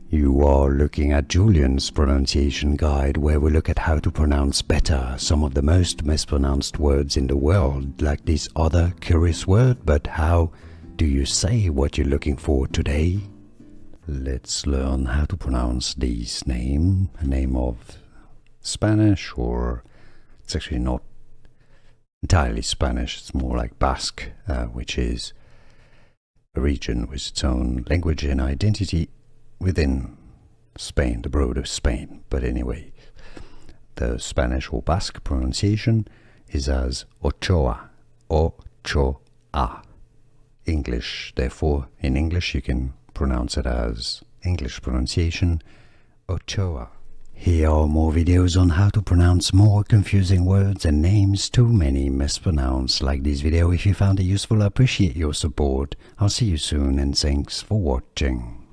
You are looking at Julian's pronunciation guide, where we look at how to pronounce better some of the most mispronounced words in the world, like this other curious word. But how do you say what you're looking for today? Let's learn how to pronounce this name, a name of Spanish, or it's actually not entirely Spanish, it's more like Basque, which is a region with its own language and identity within Spain, the broader Spain. But anyway, the Spanish or Basque pronunciation is as Ochoa, Ochoa. English, therefore, in English you can pronounce it as English pronunciation, Ochoa. Here are more videos on how to pronounce more confusing words and names too many mispronounced. Like this video if you found it useful. I appreciate your support. I'll see you soon and thanks for watching.